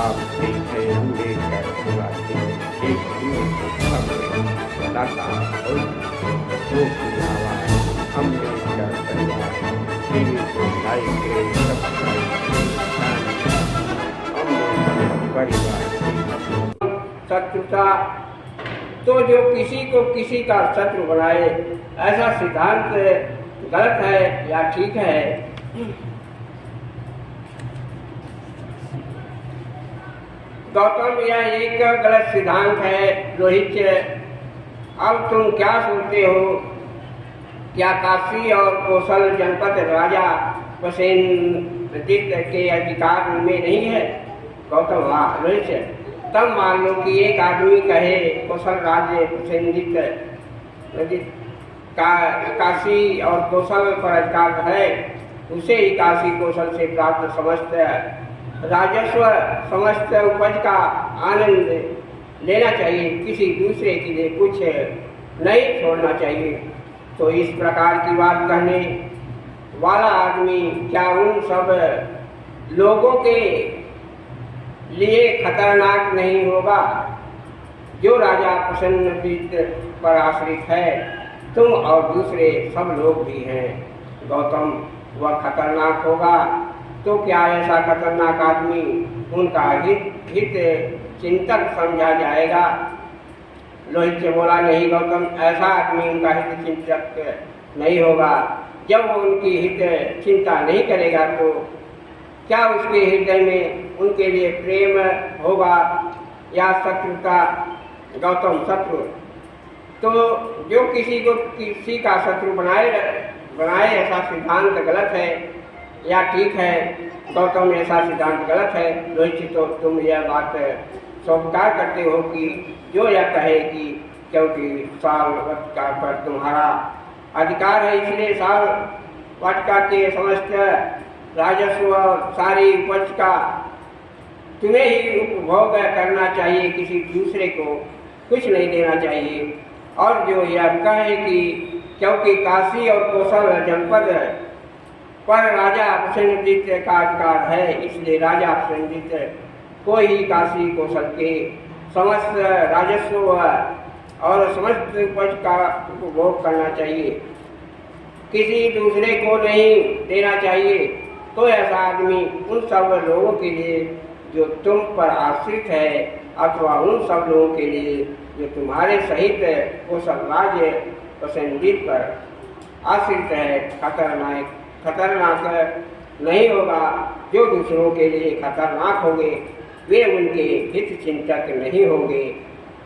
आप ठीक है अम्बेडकर निवासी एक दाता और जो की आवाज़ अम्बेडकर परिवार टीवी को लाइक करें अम्बेडकर परिवार शत्रुता। तो जो किसी को किसी का शत्रु बनाए ऐसा सिद्धांत गलत है या ठीक है? गौतम, यह एक गलत सिद्धांत है। रोहित, अब तुम क्या सोचते हो? क्या काशी और कौशल जनपद राजा प्रसेनजित के अधिकार में नहीं है? गौतम, हाँ। रोहित, तब मान लो कि एक आदमी कहे कौशल राज्य प्रसेनजित का काशी और कौशल पर अधिकार है, उसे ही काशी कौशल से प्राप्त समस्त राजस्व समस्त उपज का आनंद लेना चाहिए, किसी दूसरे के लिए कुछ नहीं छोड़ना चाहिए। तो इस प्रकार की बात कहने वाला आदमी क्या उन सब लोगों के लिए खतरनाक नहीं होगा जो राजा प्रसेनजित पर आश्रित है? तुम और दूसरे सब लोग भी हैं। गौतम, वह खतरनाक होगा तो क्या ऐसा खतरनाक आदमी उनका हित चिंतक समझा जाएगा? लोहित से बोला, नहीं गौतम, ऐसा आदमी उनका हित चिंतक नहीं होगा। जब वो उनकी हित चिंता नहीं करेगा तो क्या उसके हृदय में उनके लिए प्रेम होगा या शत्रुता? गौतम, शत्रु। तो जो किसी को किसी का शत्रु बनाए ऐसा सिद्धांत गलत है या ठीक है? गौतम, ऐसा सिद्धांत गलत है। रोहित, तो तुम यह बात स्वीकार करते हो कि जो यह कहे कि क्योंकि साल वाटिका पर तुम्हारा अधिकार है इसलिए साल वाटिका के समस्त राजस्व और सारी उपज का तुम्हें ही उपभोग करना चाहिए, किसी दूसरे को कुछ नहीं देना चाहिए। और जो यह कहे कि क्योंकि काशी और कौशल जनपद पर राजा प्रसेनजित का अधिकार है इसलिए राजा प्रसेनजित को ही काशी कौशल के समस्त राजस्व और समस्त उपज का उपभोग करना चाहिए, किसी दूसरे को नहीं देना चाहिए। तो ऐसा आदमी उन सब लोगों के लिए जो तुम पर आश्रित है अथवा उन सब लोगों के लिए जो तुम्हारे सहित कौशल राज्य प्रसेनजित पर आश्रित है खतरनाक नहीं होगा। जो दूसरों के लिए खतरनाक होंगे वे उनके हित चिंतक नहीं होंगे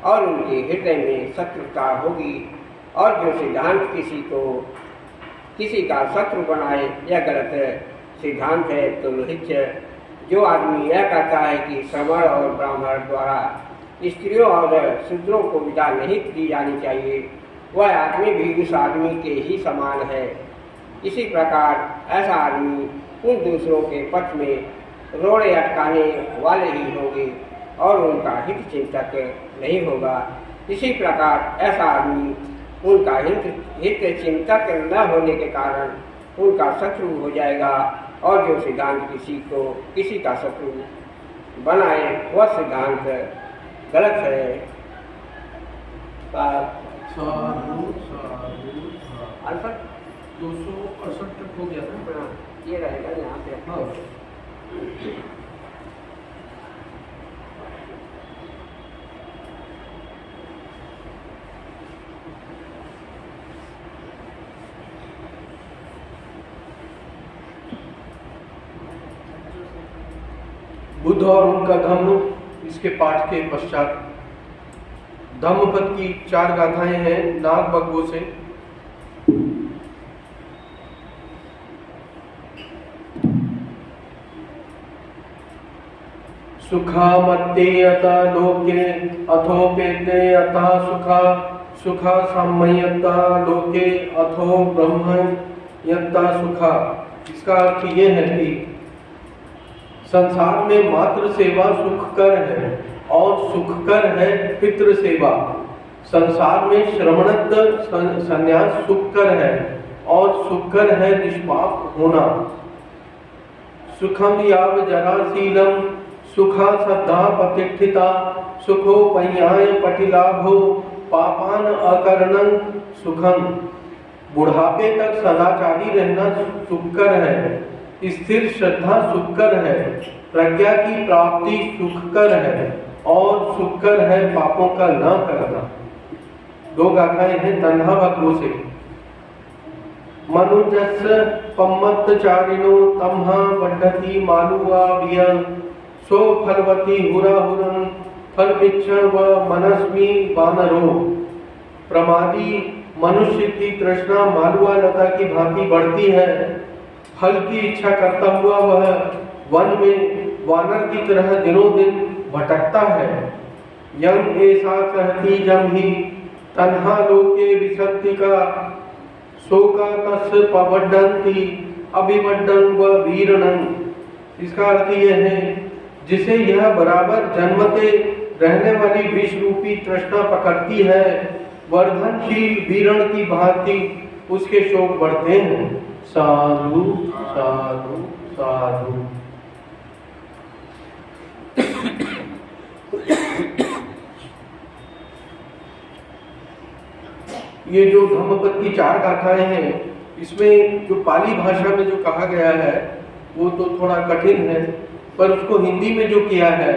और उनके हृदय में शत्रुता होगी। और जो सिद्धांत किसी का शत्रु बनाए यह गलत सिद्धांत है। तो लोहित, जो आदमी यह कहता है कि श्रमण और ब्राह्मण द्वारा स्त्रियों और शूद्रों को विदा नहीं दी जानी चाहिए, वह आदमी भी उस आदमी के ही समान है। इसी प्रकार ऐसा आदमी उन दूसरों के पथ में रोड़े अटकाने वाले ही होंगे और उनका हित चिंतक नहीं होगा। इसी प्रकार ऐसा आदमी उनका हित चिंतक न होने के कारण उनका शत्रु हो जाएगा। और जो सिद्धांत किसी का शत्रु बनाए वह सिद्धांत गलत है। अल्फा 268 तक हो गया था। ये रहेगा यहाँ पे। हाँ। बुद्ध और उनका धम्म, इसके पाठ के पश्चात धम्मपद की 4 गाथाएं हैं नाग बग्गो से। सुखा मत्ते अता लोके अथोपेते अता सुखा साम्यता लोके अथो ब्रह्म यत्ता सुखा। इसका अर्थ ये है कि संसार में मातृ सेवा सुखकर है और सुखकर है पितृ सेवा। संसार में श्रमणत्व संन्यास सुखकर है और सुखकर है निष्पाप होना। सुखम याव जराशीलम सुखा श्रद्धा प्रतिष्ठिता सुखो पय्याय पटिलाभो पापान अकरणं सुखम। बुढ़ापे तक सदाचारी रहना सुखकर है, स्थिर श्रद्धा सुखकर है, प्रज्ञा की प्राप्ति सुखकर है और सुखकर है पापों का न करना। दो गाथाएं हैं तन्हा भक्तों से। मनुजस्य पम्मत्तचारिणो तम्हा बढ़ती मालुआ बिया सो फलवती हुरा हुरन फल मिच्छन व मनस्मी वानरो। प्रमादी मनुष्य की तृष्णा मालुआ लता की भांति बढ़ती है, फल की इच्छा करता हुआ वह वन में वानर की तरह दिनों दिन भटकता है। यम ऐसा कहती जम ही तन्हा लोके विसत्ति का शोका तस् पवड्डन्ति अभिवड्डन व वीरणं। इसका अर्थ यह है जिसे यह बराबर जन्मते रहने वाली विष रूपी तृष्णा पकड़ती है, वर्धनशील वीरण की भांति उसके शोक बढ़ते हैं। साधु साधु साधु। ये जो धम्मपद की 4 गाथाएं हैं, इसमें जो पाली भाषा में जो कहा गया है वो तो थोड़ा कठिन है, पर उसको हिंदी में जो किया है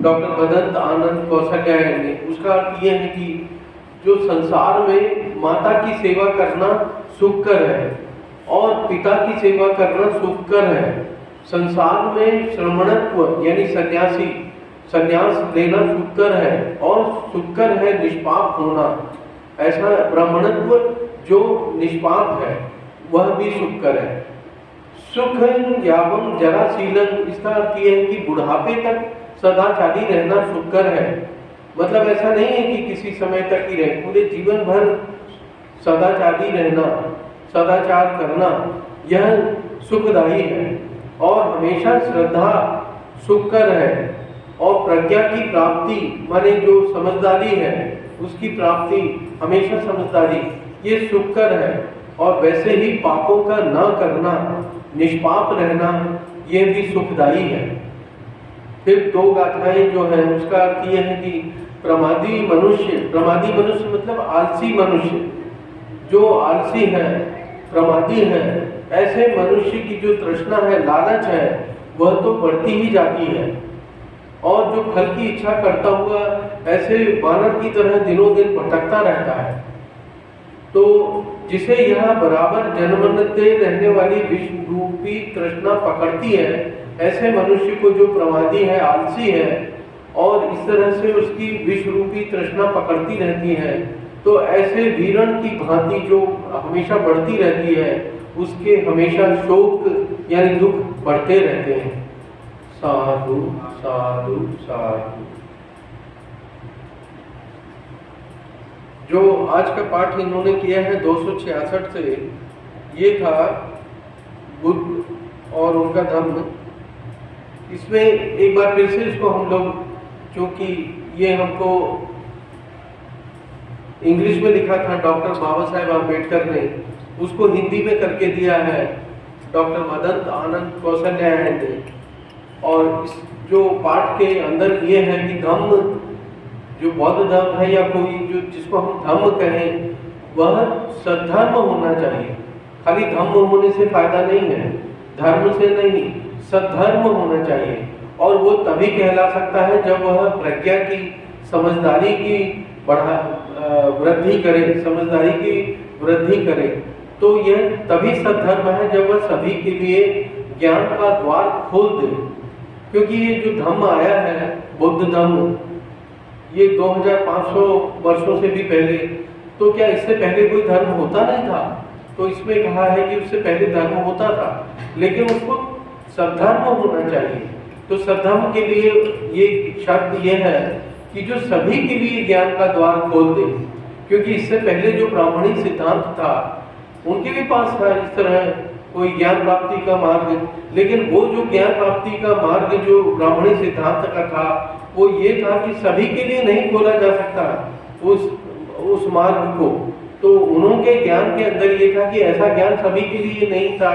डॉक्टर मदन आनंद कौशल्यायन ने, उसका अर्थ यह है कि जो संसार में माता की सेवा करना सुखकर है और पिता की सेवा करना सुखकर है। संसार में श्रमणत्व यानी संन्यास लेना सुखकर है और सुखकर है निष्पाप होना। ऐसा ब्राह्मणत्व जो निष्पाप है वह भी सुखकर है। सुख यावं जराशीलन, इसका अर्थ यह है कि बुढ़ापे तक सदाचारी रहना सुखकर है। मतलब ऐसा नहीं है कि किसी समय तक ही रहे, पूरे जीवन भर सदाचारी रहना, सदाचार करना यह सुखदायी है। और हमेशा श्रद्धा सुखकर है और प्रज्ञा की प्राप्ति माने जो समझदारी है उसकी प्राप्ति, हमेशा समझदारी, ये सुखकर है। और वैसे ही पापों का न करना, निष्पाप रहना, ये भी सुखदायी है। फिर 2 गाथाएं जो है उसका अर्थ यह है कि प्रमादी मनुष्य मतलब आलसी मनुष्य, जो आलसी है, प्रमादी है, ऐसे मनुष्य की जो तृष्णा है, लालच है, वह तो बढ़ती ही जाती है। और जो फल की इच्छा करता हुआ ऐसे वानर की तरह दिनों दिन भटकता रहता है। तो जिसे यह बराबर जन्मते रहने वाली विष रूपी तृष्णा पकड़ती है, ऐसे मनुष्य को जो प्रमादी है, आलसी है और इस तरह से उसकी विष रूपी तृष्णा पकड़ती रहती है, तो ऐसे वीरण की भांति जो हमेशा बढ़ती रहती है, उसके हमेशा शोक यानी दुख बढ़ते रहते हैं। साधु साधु साधु। जो आज का पाठ इन्होंने किया है 266 से, ये था बुद्ध और उनका धम्म। इसमें एक बार फिर से इसको हम लोग, क्योंकि ये हमको इंग्लिश में लिखा था डॉक्टर बाबा साहेब आम्बेडकर ने, उसको हिंदी में करके दिया है डॉक्टर मदन आनंद कौशल्यायन ने। और इस जो पाठ के अंदर ये है कि धम्म जो बौद्ध धर्म है या कोई जो जिसको हम धम्म कहें, वह सद्धर्म होना चाहिए। खाली धम्म होने से फायदा नहीं है, धर्म से नहीं, सद्धर्म होना चाहिए। और वो तभी कहला सकता है जब वह प्रज्ञा की, समझदारी की वृद्धि करे, समझदारी की वृद्धि करे। तो यह तभी सद्धर्म है जब वह सभी के लिए ज्ञान का द्वार खोल दे। क्योंकि ये जो धम्म आया है, बुद्ध धम्म, ये 2500 वर्षों से भी पहले, तो क्या इससे पहले कोई धर्म होता नहीं था? तो इसमें कहा है कि उससे पहले धर्म होता था, लेकिन उसको सद्धर्म होना चाहिए। तो सद्धर्म के लिए ये शर्त ये है कि जो सभी के लिए ज्ञान का द्वार खोल दे। क्योंकि इससे पहले जो ब्राह्मणी सिद्धांत था, उनके भी पास था इस तरह कोई ज्ञान प्राप्ति का मार्ग, लेकिन वो जो ज्ञान प्राप्ति का मार्ग जो ब्राह्मणी सिद्धांत का था, वो ये था कि सभी के लिए नहीं खोला जा सकता उस मार्ग को। तो उन्होंने ज्ञान के अंदर ये था कि ऐसा ज्ञान सभी के लिए नहीं था,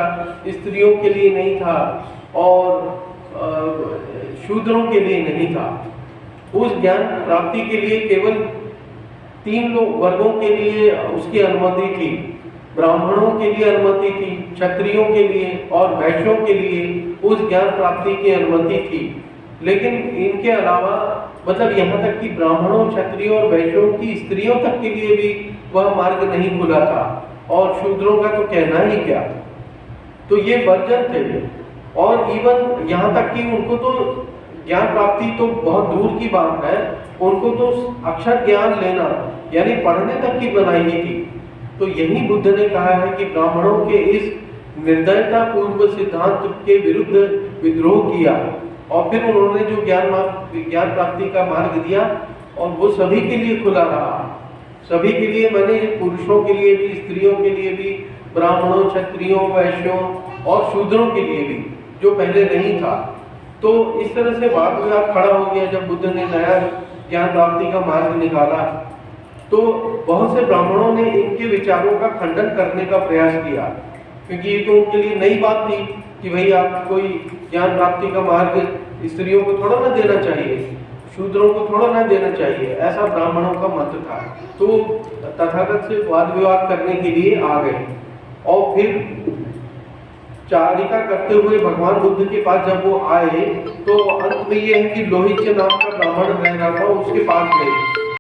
स्त्रियों के लिए नहीं था और शूद्रों के लिए नहीं था। उस ज्ञान प्राप्ति के लिए केवल 3 वर्गों के लिए उसकी अनुमति थी। ब्राह्मणों के लिए अनुमति थी, क्षत्रियों के लिए और वैश्यों के लिए उस ज्ञान प्राप्ति की अनुमति थी। लेकिन इनके अलावा मतलब यहाँ तक कि ब्राह्मणों, क्षत्रियों और वैश्यों की स्त्रियों तक के लिए भी वह मार्ग नहीं खुला था, और शूद्रों का तो कहना ही क्या। तो ये वर्जन थे, और इवन यहाँ तक कि उनको तो ज्ञान प्राप्ति तो बहुत दूर की बात है, उनको तो अक्षर ज्ञान लेना यानी पढ़ने तक की बनाई थी। तो यही बुद्ध ने कहा है कि ब्राह्मणों के इस निर्दयता पूर्व सिद्धांत के विरुद्ध विद्रोह किया, और फिर उन्होंने जो ज्ञान प्राप्ति का मार्ग दिया, और वो सभी के लिए खुला रहा। सभी के लिए, मैंने पुरुषों के लिए भी, स्त्रियों के लिए भी, ब्राह्मणों, क्षत्रियों, वैश्यों और शूद्रों के लिए भी, जो पहले नहीं था। तो इस तरह से वाद विवाद खड़ा हो गया जब बुद्ध ने नया ज्ञान प्राप्ति का मार्ग निकाला। तो बहुत से ब्राह्मणों ने इनके विचारों का खंडन करने का प्रयास किया, क्योंकि ये तो उनके लिए नई बात थी कि भाई आप कोई ज्ञान प्राप्ति का मार्ग स्त्रियों को थोड़ा ना देना चाहिए, शूद्रों को थोड़ा ना देना चाहिए, ऐसा ब्राह्मणों का मत था। तो तथागत से वाद विवाद करने के लिए आ गए, और फिर चारिका करते हुए भगवान बुद्ध के पास जब वो आए, तो अंत में ये है कि लोहित नाम का ब्राह्मण रह रहा था, उसके पास गए